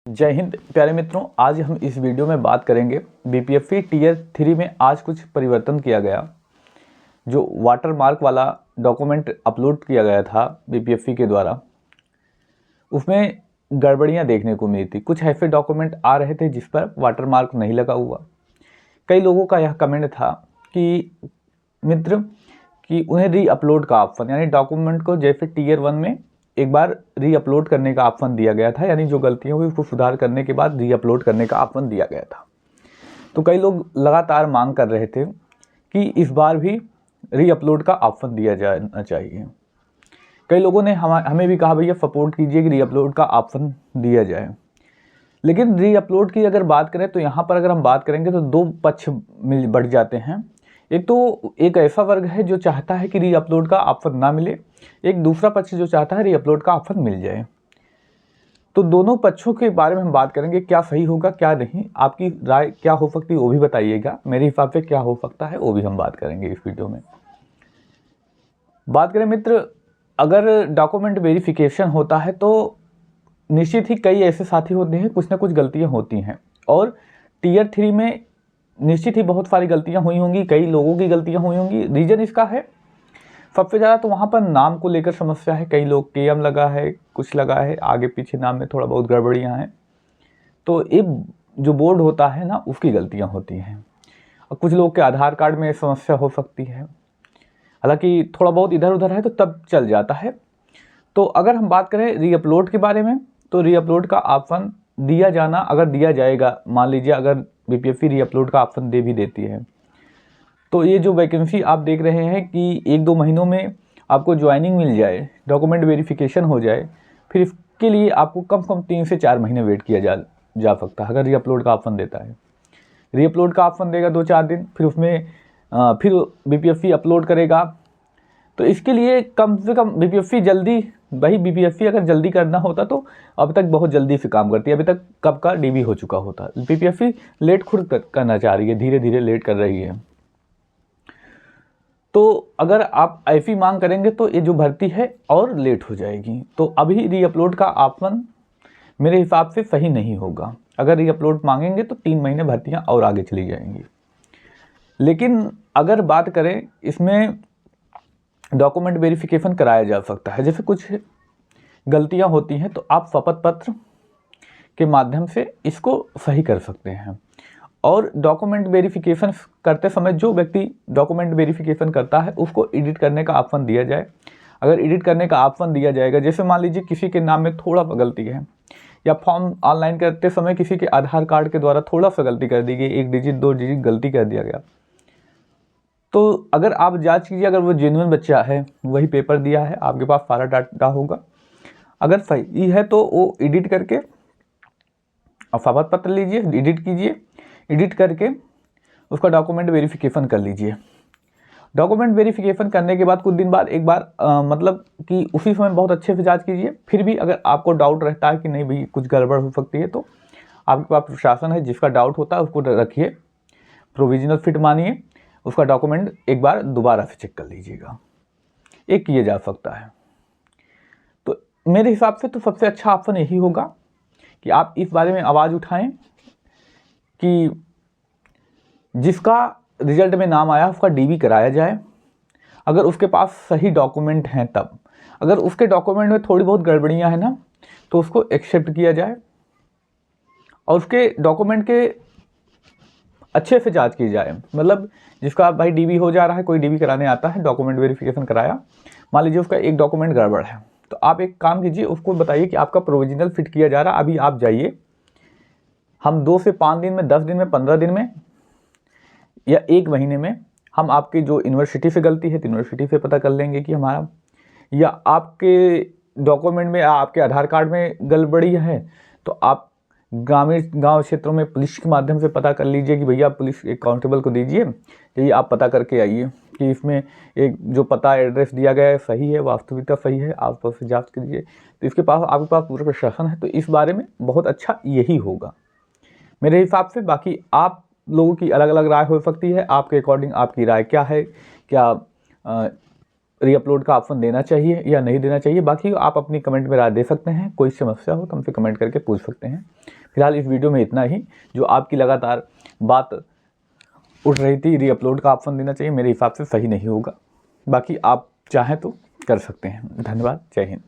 जय हिंद प्यारे मित्रों, आज हम इस वीडियो में बात करेंगे बीपीएफई टीयर 3 में आज कुछ परिवर्तन किया गया। जो वाटर मार्क वाला डॉक्यूमेंट अपलोड किया गया था बीपीएफई के द्वारा, उसमें गड़बड़ियां देखने को मिली थी। कुछ ऐसे डॉक्यूमेंट आ रहे थे जिस पर वाटर मार्क नहीं लगा हुआ। कई लोगों का यह कमेंट था कि मित्र कि उन्हें री अपलोड का ऑप्शन, यानी डॉक्यूमेंट को जैसे टीयर 1 में एक बार री अपलोड करने का ऑप्शन दिया गया था, यानी जो गलतियां हुई उसको सुधार करने के बाद री अपलोड करने का ऑप्शन दिया गया था। तो कई लोग लगातार मांग कर रहे थे कि इस बार भी री अपलोड का ऑप्शन दिया जाना चाहिए। कई लोगों ने हमें भी कहा भैया सपोर्ट कीजिए कि री अपलोड का ऑप्शन दिया जाए। लेकिन री अपलोड की अगर बात करें तो यहाँ पर अगर हम बात करेंगे तो दो पक्ष बढ़ जाते हैं। एक तो एक ऐसा वर्ग है जो चाहता है कि री अपलोड का ऑप्शन ना मिले, एक दूसरा पक्ष जो चाहता है री अपलोड का ऑप्शन मिल जाए। तो दोनों पक्षों के बारे में हम बात करेंगे, क्या सही होगा क्या नहीं, आपकी राय क्या हो सकती है वो भी बताइएगा। मेरे हिसाब से क्या हो सकता है वो भी हम बात करेंगे इस वीडियो में। बात करें मित्र, अगर डॉक्यूमेंट वेरिफिकेशन होता है तो निश्चित ही कई ऐसे साथी होते हैं, कुछ ना कुछ गलतियां होती हैं, और टीयर 3 में निश्चित ही बहुत सारी गलतियां हुई होंगी, कई लोगों की गलतियां हुई होंगी। रीज़न इसका है सबसे ज़्यादा तो वहाँ पर नाम को लेकर समस्या है। कई लोग केएम लगा है, कुछ लगा है, आगे पीछे नाम में थोड़ा बहुत गड़बड़ियाँ हैं। तो एक जो बोर्ड होता है ना, उसकी गलतियाँ होती हैं। और कुछ लोग के आधार कार्ड में समस्या हो सकती है, हालांकि थोड़ा बहुत इधर उधर है तो तब चल जाता है। तो अगर हम बात करें री अपलोड के बारे में, तो री अपलोड का ऑप्शन दिया जाना, अगर दिया जाएगा, मान लीजिए अगर बीपीएफई री अपलोड का ऑप्शन दे भी देती है, तो ये जो वैकेंसी आप देख रहे हैं कि 1-2 महीनों में आपको ज्वाइनिंग मिल जाए, डॉक्यूमेंट वेरिफिकेशन हो जाए, फिर इसके लिए आपको कम से कम 3 से 4 महीने वेट किया जा सकता है अगर री अपलोड का ऑप्शन देता है। री अपलोड का ऑप्शन देगा 2-4 दिन, फिर उसमें फिर बीपीएफई अपलोड करेगा। तो इसके लिए कम से कम बीपीएफई जल्दी, भाई बीपीएफई अगर जल्दी करना होता तो अब तक बहुत जल्दी से काम करती है। अभी तक कब का डीबी हो चुका होता। बीपीएफई लेट खुद करना चाह रही है, धीरे धीरे लेट कर रही है। तो अगर आप ऐसी मांग करेंगे तो ये जो भर्ती है और लेट हो जाएगी। तो अभी री अपलोड का ऑप्शन मेरे हिसाब से सही नहीं होगा। अगर री अपलोड मांगेंगे तो 3 महीने भर्तियां और आगे चली जाएंगी। लेकिन अगर बात करें, इसमें डॉक्यूमेंट वेरिफिकेशन कराया जा सकता है। जैसे कुछ गलतियां होती हैं तो आप शपथ पत्र के माध्यम से इसको सही कर सकते हैं। और डॉक्यूमेंट वेरिफिकेशन करते समय जो व्यक्ति डॉक्यूमेंट वेरिफिकेशन करता है उसको एडिट करने का ऑप्शन दिया जाए। अगर एडिट करने का ऑप्शन दिया जाएगा, जैसे मान लीजिए किसी के नाम में थोड़ा गलती है, या फॉर्म ऑनलाइन करते समय किसी के आधार कार्ड के द्वारा थोड़ा सा गलती कर दी गई, 1 डिजिट 2 डिजिट गलती कर दिया गया, तो अगर आप जांच कीजिए, अगर वो जेन्युइन बच्चा है, वही पेपर दिया है, आपके पास सारा डाटा होगा, अगर सही है तो वो एडिट करके और शपथ पत्र लीजिए, एडिट कीजिए, एडिट करके उसका डॉक्यूमेंट वेरिफिकेशन कर लीजिए। डॉक्यूमेंट वेरिफिकेशन करने के बाद कुछ दिन बाद एक बार मतलब कि उसी समय बहुत अच्छे से जांच कीजिए। फिर भी अगर आपको डाउट रहता है कि नहीं भाई कुछ गड़बड़ हो सकती है, तो आपके पास प्रशासन है, जिसका डाउट होता है उसको रखिए, प्रोविजनल फिट मानिए, उसका डॉक्यूमेंट एक बार दोबारा से चेक कर लीजिएगा। एक किया जा सकता है। तो मेरे हिसाब से तो सबसे अच्छा ऑप्शन यही होगा कि आप इस बारे में आवाज़ उठाएं कि जिसका रिजल्ट में नाम आया उसका डीबी कराया जाए। अगर उसके पास सही डॉक्यूमेंट हैं तब, अगर उसके डॉक्यूमेंट में थोड़ी बहुत गड़बड़ियां हैं ना, तो उसको एक्सेप्ट किया जाए और उसके डॉक्यूमेंट के अच्छे से जांच की जाए। मतलब जिसका भाई डीबी हो जा रहा है, कोई डीबी कराने आता है, डॉक्यूमेंट वेरिफिकेशन कराया, मान लीजिए उसका एक डॉक्यूमेंट गड़बड़ है, तो आप एक काम कीजिए, उसको बताइए कि आपका प्रोविजनल फिट किया जा रहा है, अभी आप जाइए, हम 2 से 5 दिन में, 10 दिन में, 15 दिन में या 1 महीने में हम आपकी जो यूनिवर्सिटी से गलती है तो यूनिवर्सिटी से पता कर लेंगे कि हमारा, या आपके डॉक्यूमेंट में, आपके आधार कार्ड में गड़बड़ी है तो आप ग्रामीण गांव क्षेत्रों में पुलिस के माध्यम से पता कर लीजिए कि भैया पुलिस एक कांस्टेबल को दीजिए, यही आप पता करके आइए कि इसमें एक जो पता एड्रेस दिया गया है सही है, वास्तविकता सही है, आप उससे जाँच कीजिए। तो इसके पास, आपके पास पूरा प्रशासन है, तो इस बारे में बहुत अच्छा यही होगा मेरे हिसाब से। बाकी आप लोगों की अलग अलग राय हो सकती है, आपके अकॉर्डिंग आपकी राय क्या है, क्या रीअपलोड का ऑप्शन देना चाहिए या नहीं देना चाहिए, बाकी आप अपनी कमेंट में राय दे सकते हैं। कोई समस्या हो तो हमसे कमेंट करके पूछ सकते हैं। फिलहाल इस वीडियो में इतना ही। जो आपकी लगातार बात उठ रही थी रीअपलोड का ऑप्शन देना चाहिए, मेरे हिसाब से सही नहीं होगा। बाकी आप चाहें तो कर सकते हैं। धन्यवाद। जय हिंद।